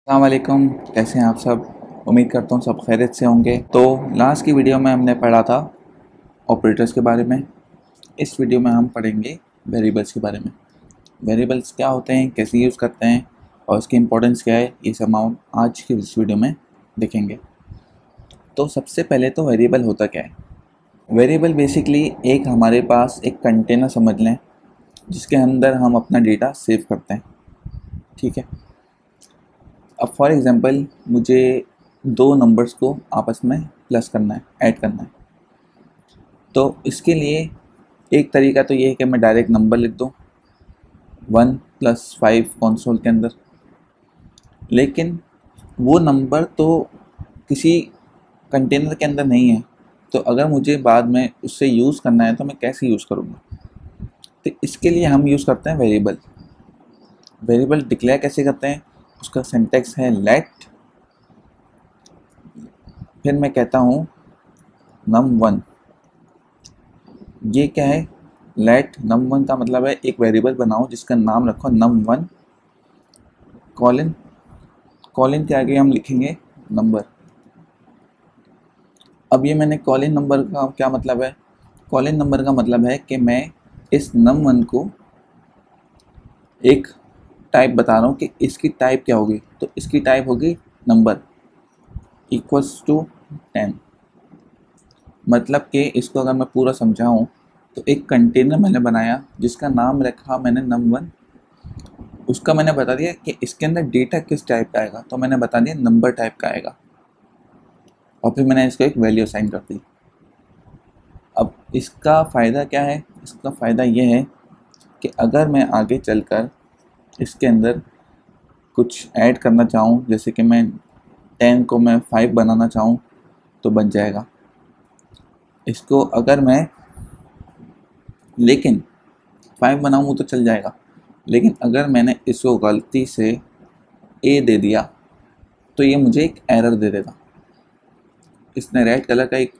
अस्सलाम वालेकुम, कैसे हैं आप सब। उम्मीद करता हूँ सब खैरियत से होंगे। तो लास्ट की वीडियो में हमने पढ़ा था ऑपरेटर्स के बारे में। इस वीडियो में हम पढ़ेंगे वेरिएबल्स के बारे में। वेरिएबल्स क्या होते हैं, कैसे यूज़ करते हैं और उसकी इम्पोर्टेंस क्या है, ये सब हम आज की इस वीडियो में देखेंगे। तो सबसे पहले तो वेरिएबल होता क्या है। वेरिएबल बेसिकली एक हमारे पास एक कंटेनर समझ लें जिसके अंदर हम अपना डेटा सेव करते हैं। ठीक है। अब फॉर एग्ज़ाम्पल मुझे दो नंबर्स को आपस में प्लस करना है, ऐड करना है। तो इसके लिए एक तरीका तो ये है कि मैं डायरेक्ट नंबर लिख दूँ 1+5 कंसोल के अंदर। लेकिन वो नंबर तो किसी कंटेनर के अंदर नहीं है, तो अगर मुझे बाद में उससे यूज़ करना है तो मैं कैसे यूज़ करूँगा। तो इसके लिए हम यूज़ करते हैं वेरिएबल। वेरिएबल डिक्लेयर कैसे करते हैं, उसका सिंटैक्स है लेट, फिर मैं कहता हूँ num1। ये क्या है, लेट num1 का मतलब है एक वेरिएबल बनाओ जिसका नाम रखो num1 कॉलन, कॉलन के आगे हम लिखेंगे नंबर। अब ये मैंने कॉलन नंबर का क्या मतलब है, कॉलन नंबर का मतलब है कि मैं इस num1 को एक टाइप बता रहा हूँ कि इसकी टाइप क्या होगी। तो इसकी टाइप होगी नंबर इक्वल्स टू 10। मतलब कि इसको अगर मैं पूरा समझाऊँ तो एक कंटेनर मैंने बनाया जिसका नाम रखा मैंने num1। उसका मैंने बता दिया कि इसके अंदर डेटा किस टाइप का आएगा, तो मैंने बता दिया नंबर टाइप का आएगा। और फिर मैंने इसको एक वैल्यू असाइन कर दी। अब इसका फ़ायदा क्या है, इसका फ़ायदा ये है कि अगर मैं आगे चलकर इसके अंदर कुछ ऐड करना चाहूँ, जैसे कि मैं 10 को मैं 5 बनाना चाहूँ तो बन जाएगा। इसको अगर मैं लेकिन 5 बनाऊँ तो चल जाएगा, लेकिन अगर मैंने इसको गलती से ए दे दिया तो ये मुझे एक एरर दे देगा। इसने रेड कलर का एक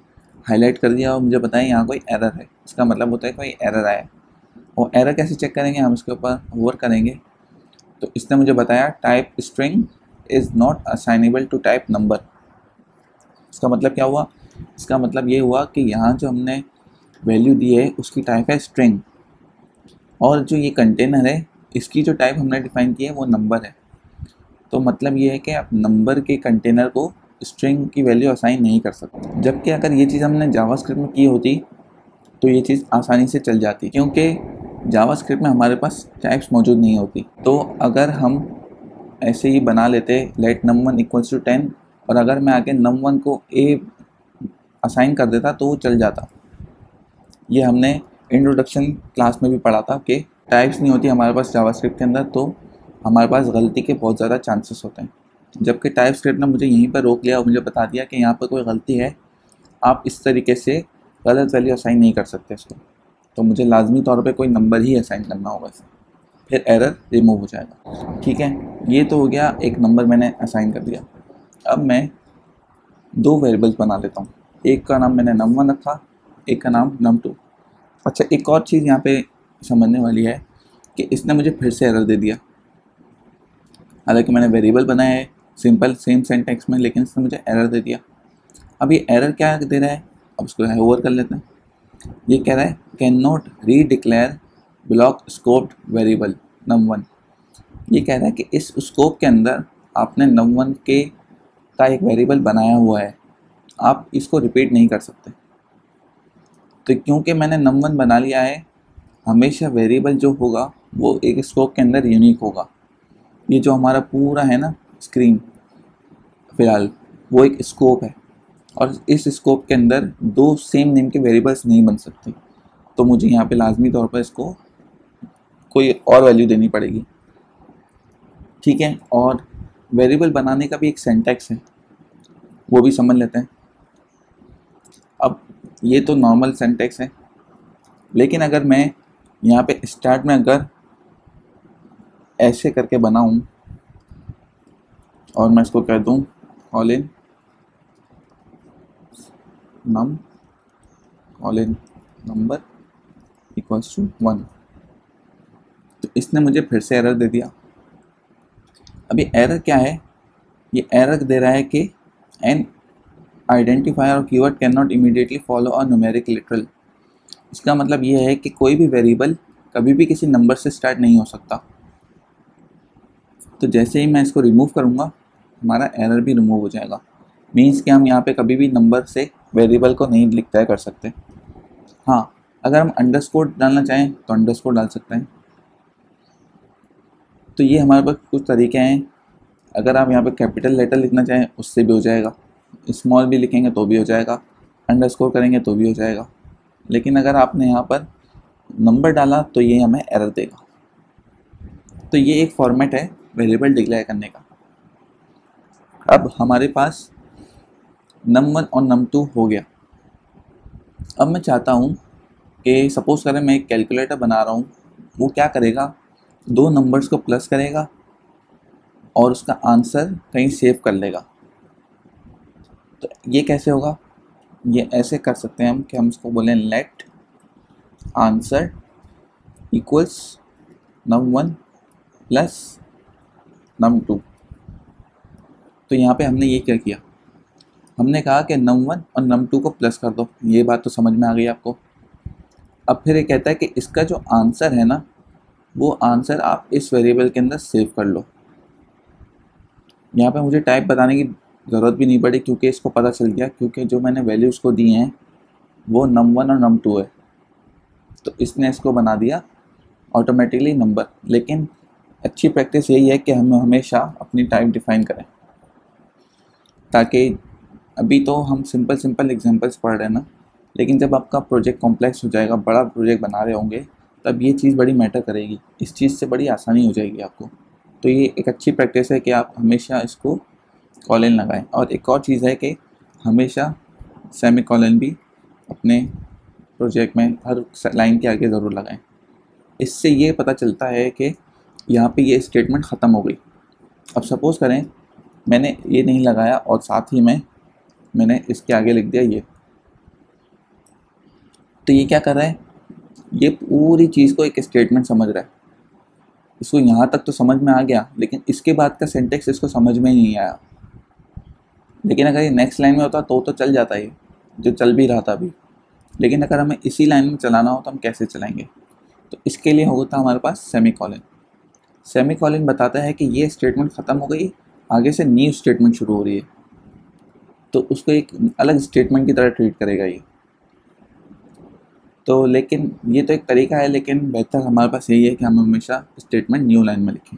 हाईलाइट कर दिया और मुझे बताया यहाँ कोई एरर है, इसका मतलब होता है कोई एरर आया। और एरर कैसे चेक करेंगे, हम इसके ऊपर वर्क करेंगे। तो इसने मुझे बताया type string is not assignable to type number. इसका मतलब क्या हुआ, इसका मतलब ये हुआ कि यहाँ जो हमने वैल्यू दी है उसकी टाइप है स्ट्रिंग, और जो ये कंटेनर है इसकी जो टाइप हमने डिफाइन की है वो नंबर है। तो मतलब ये है कि आप नंबर के कंटेनर को स्ट्रिंग की वैल्यू असाइन नहीं कर सकते। जबकि अगर ये चीज़ हमने जावास्क्रिप्ट में की होती तो ये चीज़ आसानी से चल जाती, क्योंकि जावास्क्रिप्ट में हमारे पास टाइप्स मौजूद नहीं होती। तो अगर हम ऐसे ही बना लेते लेट num1 इक्वल्स टू 10, और अगर मैं आगे num1 को ए असाइन कर देता तो वो चल जाता। ये हमने इंट्रोडक्शन क्लास में भी पढ़ा था कि टाइप्स नहीं होती हमारे पास जावास्क्रिप्ट के अंदर, तो हमारे पास गलती के बहुत ज़्यादा चांसेस होते हैं। जबकि टाइपस्क्रिप्ट ने मुझे यहीं पर रोक लिया और मुझे बता दिया कि यहाँ पर कोई गलती है, आप इस तरीके से गलत वैल्यू असाइन नहीं कर सकते इसको। तो मुझे लाजमी तौर पे कोई नंबर ही असाइन करना होगा इसे, फिर एरर रिमूव हो जाएगा। ठीक है, ये तो हो गया, एक नंबर मैंने असाइन कर दिया। अब मैं दो वेरिएबल्स बना लेता हूँ। एक का नाम मैंने num1 रखा, एक का नाम num2। अच्छा, एक और चीज़ यहाँ पे समझने वाली है कि इसने मुझे फिर से एरर दे दिया। हालांकि मैंने वेरिएबल बनाया है सिंपल सेम सिंटैक्स में, लेकिन इसने मुझे एरर दे दिया। अब ये एरर क्या दे रहा है, अब उसको ओवर कर लेते हैं। ये कह रहा है कैन नॉट री declare block scoped variable num1। ये कह रहा है कि इस स्कोप के अंदर आपने num1 के का एक वेरिएबल बनाया हुआ है, आप इसको रिपीट नहीं कर सकते। तो क्योंकि मैंने num1 बना लिया है, हमेशा वेरिएबल जो होगा वो एक स्कोप के अंदर यूनिक होगा। ये जो हमारा पूरा है ना स्क्रीन फ़िलहाल, वो एक स्कोप है, और इस स्कोप के अंदर दो सेम नेम के वेरिएबल्स नहीं बन सकते। तो मुझे यहाँ पे लाजमी तौर पर इसको कोई और वैल्यू देनी पड़ेगी। ठीक है, और वेरिएबल बनाने का भी एक सिंटैक्स है, वो भी समझ लेते हैं। अब ये तो नॉर्मल सिंटैक्स है, लेकिन अगर मैं यहाँ पे स्टार्ट में अगर ऐसे करके बनाऊँ और मैं इसको कह दूँ colon num colon number equals to 1, तो इसने मुझे फिर से एरर दे दिया। अभी एरर क्या है, ये एरर दे रहा है कि एन आइडेंटिफायर और keyword can not immediately follow a numeric literal. इसका मतलब ये है कि कोई भी वेरिएबल कभी भी किसी नंबर से स्टार्ट नहीं हो सकता। तो जैसे ही मैं इसको रिमूव करूँगा हमारा एरर भी रिमूव हो जाएगा। मीन्स कि हम यहाँ पे कभी भी नंबर से वेरिएबल को नहीं लिखता कर सकते। हाँ, अगर हम अंडरस्कोर डालना चाहें तो अंडरस्कोर डाल सकते हैं। तो ये हमारे पास कुछ तरीके हैं। अगर आप यहाँ पे कैपिटल लेटर लिखना चाहें उससे भी हो जाएगा, स्मॉल भी लिखेंगे तो भी हो जाएगा, अंडरस्कोर करेंगे तो भी हो जाएगा। लेकिन अगर आपने यहाँ पर नंबर डाला तो ये हमें एरर देगा। तो ये एक फॉर्मेट है वेरिएबल डिक्लेयर करने का। अब हमारे पास num1 और num2 हो गया। अब मैं चाहता हूँ कि सपोज़ करें मैं एक कैलकुलेटर बना रहा हूँ, वो क्या करेगा, दो नंबर्स को प्लस करेगा और उसका आंसर कहीं सेव कर लेगा। तो ये कैसे होगा, ये ऐसे कर सकते हैं हम कि हम इसको बोलें late answer equals num1 plus num2। तो यहाँ पे हमने ये क्या किया, हमने कहा कि num1 और num2 को प्लस कर दो। ये बात तो समझ में आ गई आपको। अब फिर ये कहता है कि इसका जो आंसर है ना, वो आंसर आप इस वेरिएबल के अंदर सेव कर लो। यहाँ पे मुझे टाइप बताने की ज़रूरत भी नहीं पड़ी क्योंकि इसको पता चल गया, क्योंकि जो मैंने वैल्यूज़ को दी हैं वो num1 और num2 है। तो इसने इसको बना दिया ऑटोमेटिकली नंबर। लेकिन अच्छी प्रैक्टिस यही है कि हम हमेशा अपनी टाइप डिफाइन करें, ताकि अभी तो हम सिंपल एग्जांपल्स पढ़ रहे हैं ना, लेकिन जब आपका प्रोजेक्ट कॉम्प्लेक्स हो जाएगा, बड़ा प्रोजेक्ट बना रहे होंगे, तब ये चीज़ बड़ी मैटर करेगी। इस चीज़ से बड़ी आसानी हो जाएगी आपको। तो ये एक अच्छी प्रैक्टिस है कि आप हमेशा इसको कॉलन लगाएं। और एक और चीज़ है कि हमेशा सेमी कॉलन भी अपने प्रोजेक्ट में हर लाइन के आगे ज़रूर लगाएं। इससे ये पता चलता है कि यहाँ पे ये स्टेटमेंट ख़त्म हो गई। अब सपोज़ करें मैंने ये नहीं लगाया और साथ ही में मैंने इसके आगे लिख दिया ये, तो ये क्या कर रहा है, ये पूरी चीज़ को एक स्टेटमेंट समझ रहा है। इसको यहाँ तक तो समझ में आ गया, लेकिन इसके बाद का सिंटेक्स इसको समझ में ही नहीं आया। लेकिन अगर ये नेक्स्ट लाइन में होता तो चल जाता है, जो चल भी रहा था अभी। लेकिन अगर हमें इसी लाइन में चलाना हो तो हम कैसे चलाएंगे, तो इसके लिए होता हमारे पास सेमी कॉलन। सेमी कॉलन बताता है कि ये स्टेटमेंट ख़त्म हो गई, आगे से न्यू स्टेटमेंट शुरू हो रही है, तो उसको एक अलग स्टेटमेंट की तरह ट्रीट करेगा ये। तो लेकिन ये तो एक तरीका है, लेकिन बेहतर हमारे पास यही है कि हम हमेशा स्टेटमेंट न्यू लाइन में लिखें,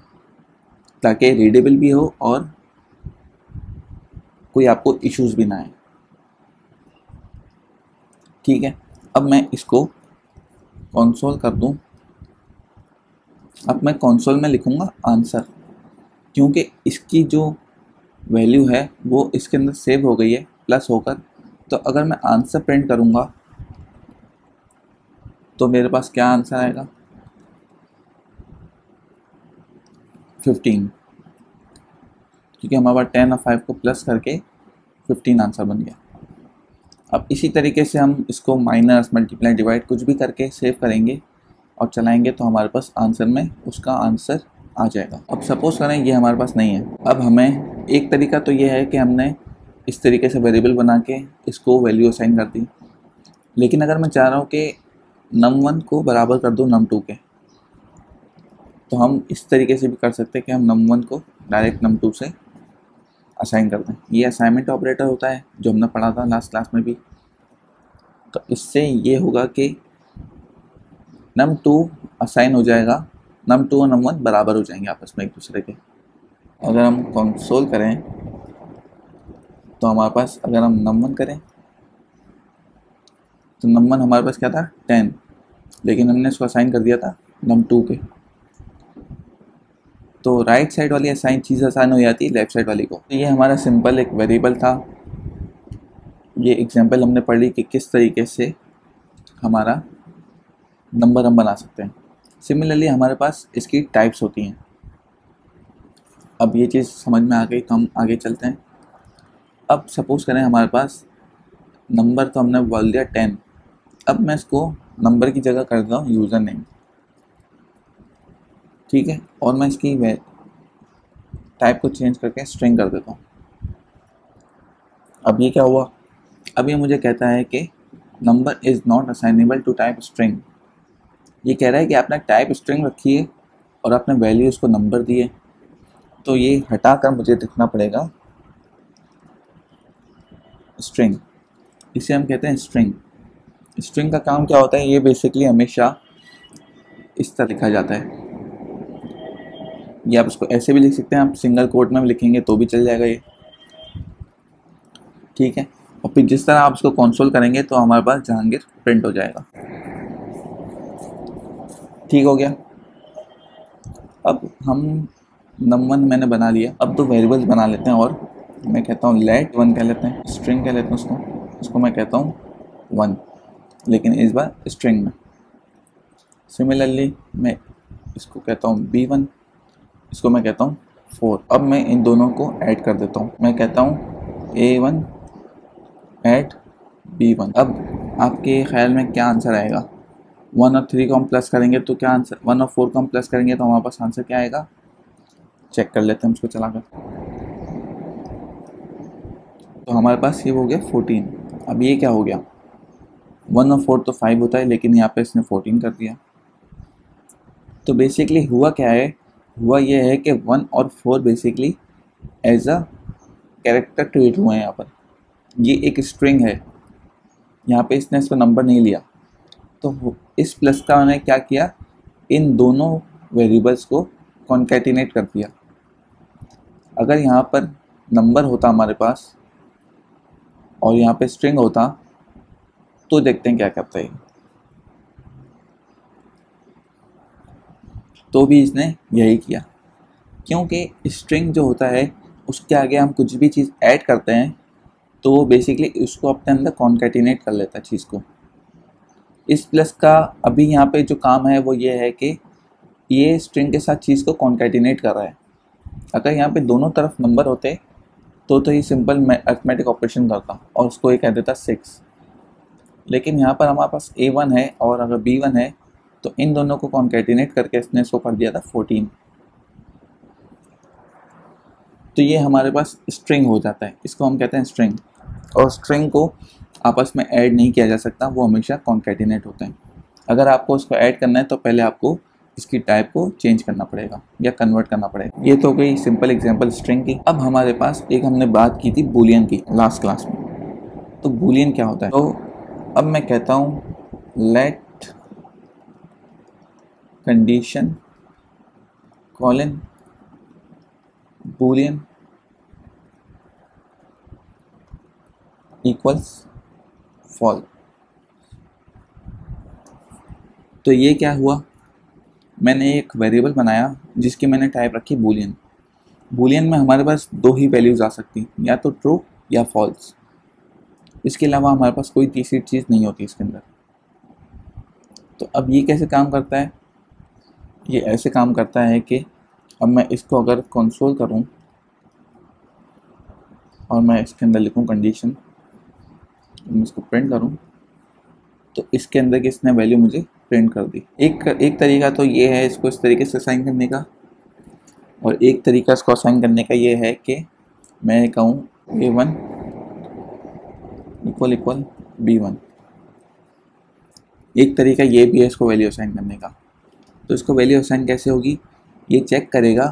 ताकि रीडेबल भी हो और कोई आपको इश्यूज भी ना आए। ठीक है, अब मैं इसको कंसोल कर दूं। अब मैं कंसोल में लिखूंगा आंसर, क्योंकि इसकी जो वैल्यू है वो इसके अंदर सेव हो गई है प्लस होकर। तो अगर मैं आंसर प्रिंट करूंगा तो मेरे पास क्या आंसर आएगा, 15, क्योंकि हमारे पास 10 और 5 को प्लस करके 15 आंसर बन गया। अब इसी तरीके से हम इसको माइनस, मल्टीप्लाई, डिवाइड कुछ भी करके सेव करेंगे और चलाएंगे तो हमारे पास आंसर में उसका आंसर आ जाएगा। अब सपोज़ करें ये हमारे पास नहीं है। अब हमें एक तरीका तो ये है कि हमने इस तरीके से वेरिएबल बना के इसको वैल्यू असाइन कर दी। लेकिन अगर मैं चाह रहा हूँ कि num1 को बराबर कर दूँ num2 के, तो हम इस तरीके से भी कर सकते हैं कि हम num1 को डायरेक्ट num2 से असाइन कर दें। ये असाइनमेंट ऑपरेटर होता है जो हमने पढ़ा था लास्ट क्लास में भी। तो इससे ये होगा कि num2 असाइन हो जाएगा, num2 और num1 बराबर हो जाएंगे आपस में एक दूसरे के। अगर हम कंसोल करें तो हमारे पास, अगर हम num1 करें तो num1 हमारे पास क्या था 10, लेकिन हमने इसको असाइन कर दिया था num2 के। तो राइट साइड वाली असाइन चीज़ आसान हो जाती है लेफ्ट साइड वाली को। तो ये हमारा सिंपल एक वेरिएबल था। ये एग्जांपल हमने पढ़ ली कि किस तरीके से हमारा नंबर हम बना सकते हैं। सिमिलरली हमारे पास इसकी टाइप्स होती हैं। अब ये चीज़ समझ में आ गई तो हम आगे चलते हैं। अब सपोज़ करें हमारे पास नंबर तो हमने बोल दिया 10। अब मैं इसको नंबर की जगह कर देता हूँ यूज़र नेम। ठीक है, और मैं इसकी टाइप को चेंज करके स्ट्रिंग कर देता हूँ। अब ये क्या हुआ, अब ये मुझे कहता है कि number is not assignable to type string. ये कह रहा है कि आपने टाइप स्ट्रिंग रखी है और आपने वैल्यू उसको नंबर दी है, तो ये हटाकर मुझे लिखना पड़ेगा स्ट्रिंग। इसे हम कहते हैं स्ट्रिंग। स्ट्रिंग का काम क्या होता है, ये बेसिकली हमेशा इस तरह लिखा जाता है। ये आप इसको ऐसे भी लिख सकते हैं, आप सिंगल कोट में भी लिखेंगे तो भी चल जाएगा ये, ठीक है। और फिर जिस तरह आप इसको कंसोल करेंगे तो हमारे पास जहांगीर प्रिंट हो जाएगा। ठीक हो गया। अब हम नंबर मैंने बना लिया, अब तो वेरिएबल्स बना लेते हैं। और मैं कहता हूँ लेट वन कह लेते हैं, स्ट्रिंग कह लेते हैं उसको मैं कहता हूँ वन, लेकिन इस बार स्ट्रिंग में। सिमिलरली मैं इसको कहता हूँ B1, इसको मैं कहता हूँ 4। अब मैं इन दोनों को ऐड कर देता हूँ, मैं कहता हूँ A1 ऐड B1। अब आपके ख्याल में क्या आंसर आएगा? 1 और 3 को हम प्लस करेंगे तो क्या आंसर, 1 और 4 को हम प्लस करेंगे तो हमारे पास आंसर क्या आएगा? चेक कर लेते हैं उसको चलाकर। तो हमारे पास ये हो गया 14। अब ये क्या हो गया, 1 और 4 तो 5 होता है, लेकिन यहाँ पे इसने 14 कर दिया। तो बेसिकली हुआ क्या है, हुआ ये है कि 1 और 4 basically as a character treat हुए हैं यहाँ पर। ये एक स्ट्रिंग है, यहाँ पे इसने इसको नंबर नहीं लिया, तो इस प्लस का उन्होंने क्या किया, इन दोनों वेरिएबल्स को कॉन्कैटिनेट कर दिया। अगर यहाँ पर नंबर होता हमारे पास और यहाँ पे स्ट्रिंग होता तो देखते हैं क्या करता है। तो भी इसने यही किया, क्योंकि स्ट्रिंग जो होता है उसके आगे हम कुछ भी चीज़ ऐड करते हैं तो वो बेसिकली उसको अपने अंदर कॉन्कैटिनेट कर लेता है चीज़ को। इस प्लस का अभी यहाँ पे जो काम है वो ये है कि ये स्ट्रिंग के साथ चीज़ को कॉन्कैटिनेट कर रहा है। अगर यहाँ पे दोनों तरफ नंबर होते तो ये सिंपल अरिथमेटिक ऑपरेशन करता और उसको ये कह देता 6। लेकिन यहाँ पर हमारे पास A1 है और अगर B1 है तो इन दोनों को कॉन्कैटिनेट करके इसने इसको कर दिया था 14। तो ये हमारे पास स्ट्रिंग हो जाता है, इसको हम कहते हैं स्ट्रिंग। और स्ट्रिंग को आपस में ऐड नहीं किया जा सकता, वो हमेशा कॉन्कैटिनेट होते हैं। अगर आपको उसको ऐड करना है तो पहले आपको इसकी टाइप को चेंज करना पड़ेगा या कन्वर्ट करना पड़ेगा। ये तो गई सिंपल एग्जांपल स्ट्रिंग की। अब हमारे पास एक हमने बात की थी बूलियन की लास्ट क्लास में। तो बूलियन क्या होता है, तो अब मैं कहता हूँ let condition colon boolean equals false. तो ये क्या हुआ, मैंने एक वेरिएबल बनाया जिसकी मैंने टाइप रखी बूलियन। बूलियन में हमारे पास दो ही वैल्यूज़ आ सकती, या तो ट्रू या फॉल्स। इसके अलावा हमारे पास कोई तीसरी चीज़ नहीं होती इसके अंदर। तो अब ये कैसे काम करता है, ये ऐसे काम करता है कि अब मैं इसको अगर कंसोल करूं और मैं इसके अंदर लिखूं कंडीशन, मैं इसको प्रिंट करूं तो इसके अंदर की इसने वैल्यू मुझे प्रिंट कर दी। एक तरीका तो ये है इसको इस तरीके से असाइन करने का, और एक तरीका इसको असाइन करने का ये है कि मैं कहूँ A1 इक्वल इक्वल B1। एक तरीका ये भी है इसको वैल्यू असाइन करने का। तो इसको वैल्यू असाइन कैसे होगी, ये चेक करेगा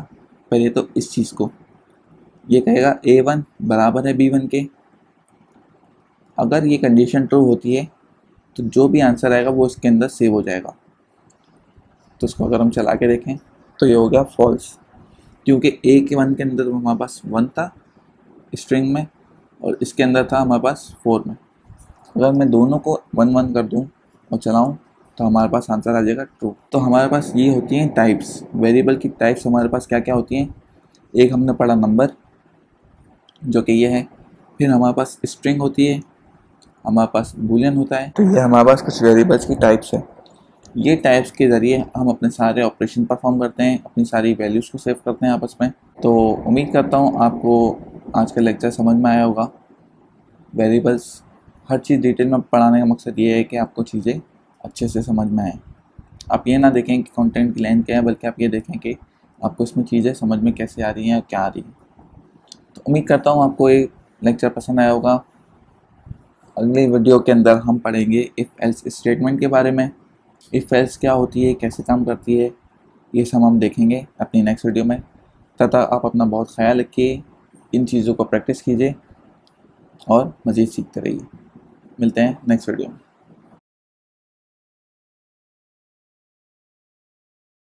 पहले तो इस चीज़ को, ये कहेगा A1 बराबर है B1 के। अगर ये कंडीशन ट्रू होती है तो जो भी आंसर आएगा वो इसके अंदर सेव हो जाएगा। तो इसको अगर हम चला के देखें तो ये हो गया फॉल्स, क्योंकि A1 के अंदर हमारे पास 1 था स्ट्रिंग में और इसके अंदर था हमारे पास 4 में। अगर मैं दोनों को 1 1 कर दूं और चलाऊं तो हमारे पास आंसर आ जाएगा ट्रू। तो हमारे पास ये होती हैं टाइप्स, वेरिएबल की टाइप्स हमारे पास क्या क्या होती हैं। एक हमने पढ़ा नंबर जो कि ये है, फिर हमारे पास स्ट्रिंग होती है, हमारे पास बूलियन होता है। तो ये हमारे पास कुछ वेरिएबल्स की टाइप्स है। ये टाइप्स के ज़रिए हम अपने सारे ऑपरेशन परफॉर्म करते हैं, अपनी सारी वैल्यूज़ को सेव करते हैं आपस में। तो उम्मीद करता हूँ आपको आज का लेक्चर समझ में आया होगा। वेरिएबल्स हर चीज़ डिटेल में पढ़ाने का मकसद ये है कि आपको चीज़ें अच्छे से समझ में आए। आप ये ना देखें कि कंटेंट की लेंथ क्या है, बल्कि आप ये देखें कि आपको इसमें चीज़ें समझ में कैसे आ रही हैं और क्या आ रही हैं। तो उम्मीद करता हूँ आपको ये लेक्चर पसंद आया होगा। अगले वीडियो के अंदर हम पढ़ेंगे इफ़ एल्स स्टेटमेंट के बारे में। इफ़ एल्स क्या होती है, कैसे काम करती है, ये सब हम देखेंगे अपनी नेक्स्ट वीडियो में। तब तक आप अपना बहुत ख्याल रखिए, इन चीज़ों को प्रैक्टिस कीजिए और मज़ीद सीखते रहिए। मिलते हैं नेक्स्ट वीडियो में।